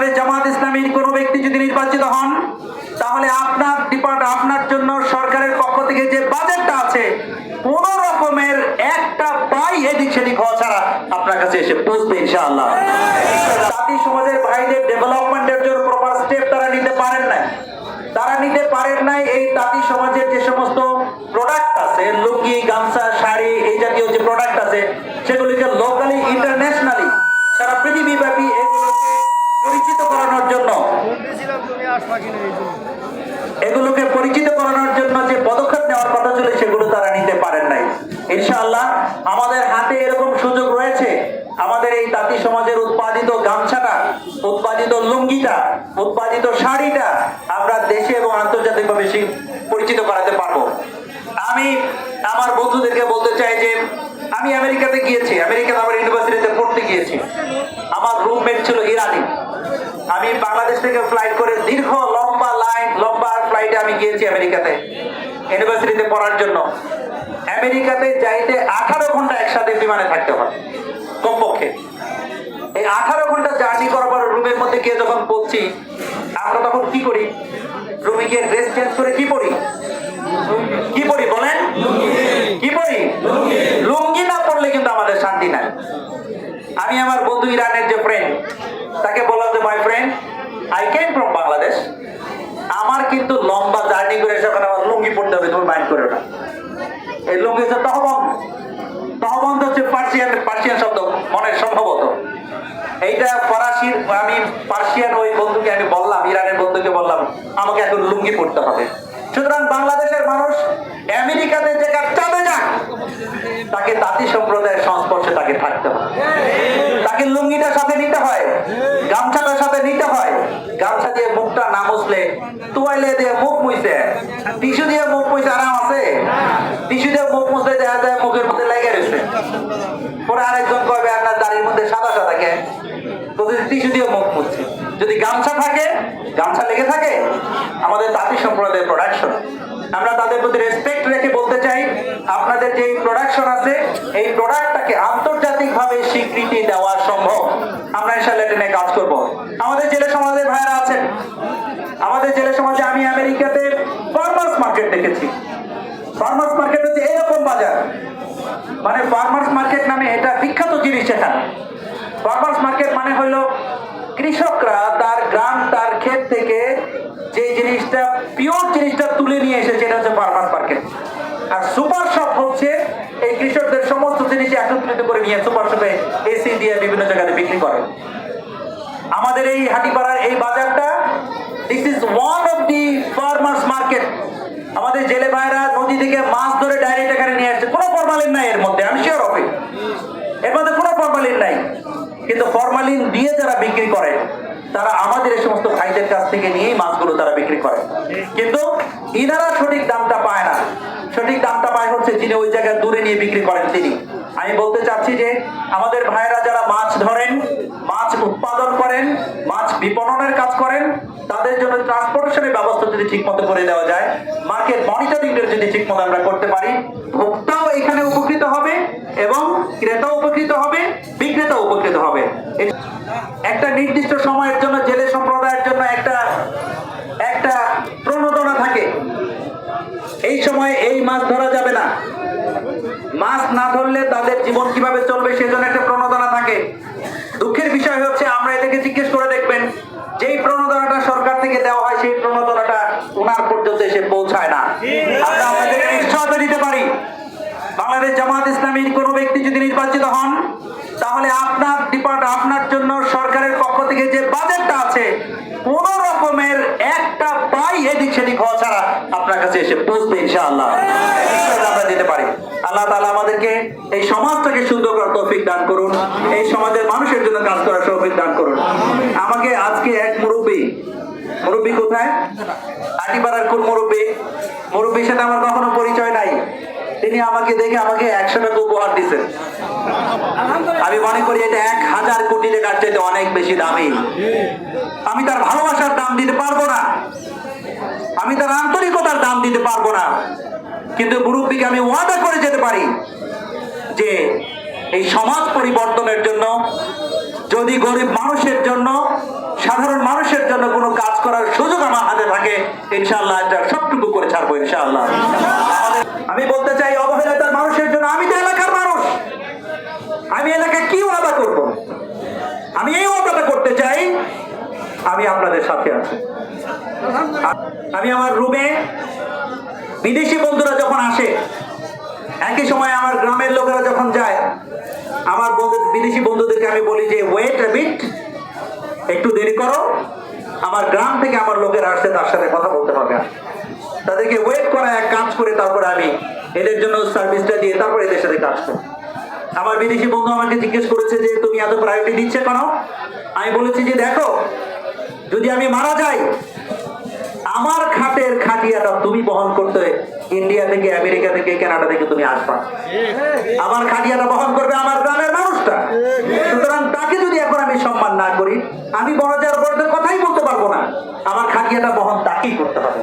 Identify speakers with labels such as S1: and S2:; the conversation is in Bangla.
S1: বাংলাদেশ জামাত ইসলামীর কোন ব্যক্তি যদি নির্বাচিত হন, তাহলে আপনার জন্য সরকারের পক্ষ থেকে যে বাজেটটা আছে কোন রকমের একটা পাই এদিক সেদিক হওয়া ছাড়া আপনার কাছে এসে পৌঁছবে ইনশাআল্লাহ। জাতি সমাজের ভাইদের ডেভেলপমেন্টের জন্য প্রপার স্টেপ তারা নিতে পারেন নাই। এই জাতি সমাজের যে সমস্ত প্রোডাক্ট আছে, লুঙ্গি, গামছা, শাড়ি, এই জাতীয় যে প্রোডাক্ট আছে, সেগুলিকে লোকালি, ইন্টারন্যাশনালি সারা পৃথিবীব্যাপী এগুলোকে পরিচিত করানোর জন্য যে পদক্ষেপ নেওয়ার কথা ছিল সেগুলো তারা নিতে পারেন নাই। ইনশাআল্লাহ আমাদের হাতে এরকম সুযোগ রয়েছে, আমাদের এই জাতি সমাজের উৎপাদিত গামছাটা, উৎপাদিত লুঙ্গিটা, উৎপাদিত শাড়িটা আমরা দেশে এবং আন্তর্জাতিকভাবে পরিচিত করাতে পারবো। আমি আমার বন্ধুদেরকে বলতে চাই যে আমি আমেরিকাতে আমার ইউনিভার্সিটিতে পড়তে গিয়েছি। আমার রুমমেট ছিল ইরানি। আমি বাংলাদেশ থেকে ফ্লাইট করে দীর্ঘ লম্বা ফ্লাইটে আমি গিয়েছি আমেরিকাতে ইউনিভার্সিটিতে পড়ার জন্য। আমেরিকাতে যাইতে 18 ঘন্টা একসাথে বিমানে থাকতে হয় কমপক্ষে। এই 18 ঘন্টা জার্নি করার পর রুমের মধ্যে গিয়ে যখন পড়ছি, আমরা তখন কি করি? রুমে গিয়ে ড্রেস চেঞ্জ করে কি পরি বলেন? কি পরি? লুঙ্গি না পরলে কিন্তু আমাদের শান্তি নাই। আমি আমার বন্ধু ইরানের যে ফ্রেন্ড, তাকে বললাম যে my friend, I came from Bangladesh, আমার কিন্তু লম্বা জার্নি করে যখন আমার লুঙ্গি পড়তে হবে, তুমি মাইন্ড করো না। এই লুঙ্গি হচ্ছে তহবন্ধ হচ্ছে পার্সিয়ান শব্দ মনে সম্ভবত। এইটা ফরাসির, আমি পার্সিয়ান ওই বন্ধুকে আমি বললাম, ইরানের বন্ধুকে বললাম আমাকে এখন লুঙ্গি পড়তে হবে। সুতরাং বাংলাদেশের মানুষ আমেরিকাতে যে চাঁদে যাক, তাকে জাতি সম্প্রদায়ের সংস্পর্শে তাকে থাকতে হয়, তাকে লুঙ্গিটার সাথে নিতে হয়, গামছাটার সাথে নিতে হয়। গামছা দিয়ে মুখটা না মুছলে, তোয়ালে দিয়ে মুখ মুছতে, টিস্যু দিয়ে মুখ মুছতে আরাম আছে? টিস্যু দিয়ে মুখ মুছলে দেখা যায় মুখের মধ্যে লেগে রয়েছে। পরে আরেকজন কবে আপনার দাড়ির মধ্যে সাদা কে টিস্যু দিয়ে মুখ মুছছে। যদি গামছা থাকে, গামছা লেগে থাকে, আমাদের জাতি সম্প্রদায়ের প্রোডাকশন, আমরা তাদের প্রতি রেসপেক্ট রেখে বলতে চাই, আপনাদের যে প্রোডাকশন আছে এই প্রোডাক্টটাকে আন্তর্জাতিকভাবে স্বীকৃতি দেওয়া সম্ভব। আমরা ইনশাআল্লাহ এটা নিয়ে কাজ করব। আমাদের জেলে সমাজের ভাইরা আছেন, আমাদের জেলে সমাজে আমি আমেরিকাতে ফার্মার্স মার্কেট দেখেছি। ফার্মার্স মার্কেট হচ্ছে এরকম বাজার, মানে ফার্মার্স মার্কেট নামে এটা বিখ্যাত জিনিস। এখানে ফার্মার্স মার্কেট মানে হলো কৃষকরা তার গ্রাম, তার ক্ষেত থেকে যে জিনিসটা, পিওর জিনিসটা তুলে নিয়ে এসেছে, এটা হচ্ছে ফার্মার্স মার্কেট। আর সুপার শপ হচ্ছে এই কৃষকদের সমস্ত জিনিস একত্রিত করে নিয়ে সুপার শপে এসি দিয়ে বিভিন্ন জায়গায় বিক্রি করে। আমাদের এই হাটিপাড়ার এই বাজারটা, this is one of the farmers market. আমাদের জেলে ভাইরা নদী থেকে মাছ ধরে ডাইরেক্ট এখানে নিয়ে আসছে, কোনো ফরমালিন নাই এর মধ্যে, আমি শিওর হবে এর মধ্যে কোনো ফরমালিন নাই। কিন্তু ফরমালিন দিয়ে যারা বিক্রি করে, তারা আমাদের এই সমস্ত ভাইদের কাছ থেকে নিয়েই মাছগুলো তারা বিক্রি করে। কিন্তু ইনারা সঠিক দামটা পায় না। সঠিক দামটা পায় হচ্ছে যিনি ওই জায়গায় দূরে নিয়ে বিক্রি করেন তিনি। আমি বলতে চাচ্ছি যে আমাদের ভাইরা যারা মাছ ধরেন, মাছ উৎপাদন করেন, মাছ বিপণনের কাজ করেন, তাদের জন্য ট্রান্সপোর্টেশনের ব্যবস্থা যদি ঠিক মতো করে দেওয়া যায়, মার্কেট মনিটরিং যদি ঠিক মতো আমরা করতে পারি, ভোক্তাও এখানে উপকৃত হবে এবং ক্রেতাও উপকৃত হবে, বিক্রেতাও উপকৃত হবে। একটা নির্দিষ্ট সময়ের জন্য জেলে সম্প্রদায়ের জন্য একটা প্রণোদনা থাকে। এই সময় এই মাছ ধরা যাবে না, মাছ না ধরলে তাদের জীবন কিভাবে চলবে সেজন্য একটা প্রণোদনা থাকে। দুঃখের বিষয় হচ্ছে আমরা এটাকে জিজ্ঞেস করে দেখবেন, যেই প্রণোদনাটা সরকার থেকে দেওয়া হয় সেই প্রণোদনাটা ওনার পর্যন্ত এসে পৌঁছায় না। আমরা আমাদের নিশ্চয়তা দিতে পারি, বাংলাদেশ জামাত ইসলামীর কোন ব্যক্তি যদি নির্বাচিত হন, তাহলে আপনার জন্য সরকারের পক্ষ থেকে যে বাজেটটা আছে কোন রকমের একটা পাই এদিক সেদিক হওয়া ছাড়া আপনার কাছে এসে পৌঁছবে ইনশাআল্লাহ। আমরা দিতে পারি। আল্লাহ তাআলা আমাদেরকে এই সমাজটাকে সুন্দর করার তৌফিক দান করুন, এই সমাজের মানুষের জন্য কাজ করার তৌফিক দান করুন। আমাকে আজকে এক মুরব্বী কোথায়, আটিপাড়ার কোন মুরব্বীর সাথে আমার কখনো পরিচয় নাই, তিনি আমাকে দেখে আমাকে 100 টাকা উপহার দিচ্ছেন। আমি মনে করি এটা 1000 কোটি টাকার চাইতে অনেক বেশি দামি। আমি তার ভালোবাসার দাম দিতে পারবো না, আমি তার আন্তরিকতার দাম দিতে পারবো না, কিন্তু মুরব্বীকে আমি ওয়াদা করে যেতে পারি যে এই সমাজ পরিবর্তনের জন্য, যদি গরিব মানুষের জন্য সাধারণ মানুষের জন্য কোনো কাজ করার সুযোগ আমার হাতে থাকে, ইনশাআল্লাহ এটা সবটুকু করে ছাড়বো ইনশাআল্লাহ। আমি বলতে চাই, অবহেলিতার মানুষের জন্য, আমি তো এলাকার মানুষ, আমি এলাকায় কি ওয়াদা করব? আমি এই ওয়াদাটা করতে চাই, আমি আপনাদের সাথে আছি। আমি আমার রুমে বিদেশি বন্ধুরা যখন আসে, একই সময় আমার গ্রামের লোকেরা যখন যায়, আমার বিদেশি বন্ধুদেরকে আমি বলি যে ওয়েট আ বিট, একটু দেরি করো, আমার গ্রাম থেকে আমার লোকেরা আসছে, তার সাথে কথা বলতে হবে। তাদেরকে ওয়েট করা, এক কাজ করে তারপরে আমি এদের জন্য সার্ভিসটা দিয়ে তারপরে এদের সাথে কাজ করি। আমার বিদেশি বন্ধু আমাকে জিজ্ঞেস করেছে যে তুমি এত প্রায়োরিটি দিচ্ছে কেন? আমি বলেছি যে দেখো, যদি আমি মারা যাই, আমার খাটের খাটিয়াটা তুমি বহন করতে ইন্ডিয়া থেকে, আমেরিকা থেকে, কানাডা থেকে তুমি আসবা, আমার খাটিয়াটা বহন করবে আমার গ্রামের মানুষটা। সুতরাং তাকে যদি এখন আমি সম্মান না করি, আমি বড় যাওয়ার পরে কথাই বলতে পারবো না, আমার খাটিয়াটা বহন তাকেই করতে হবে।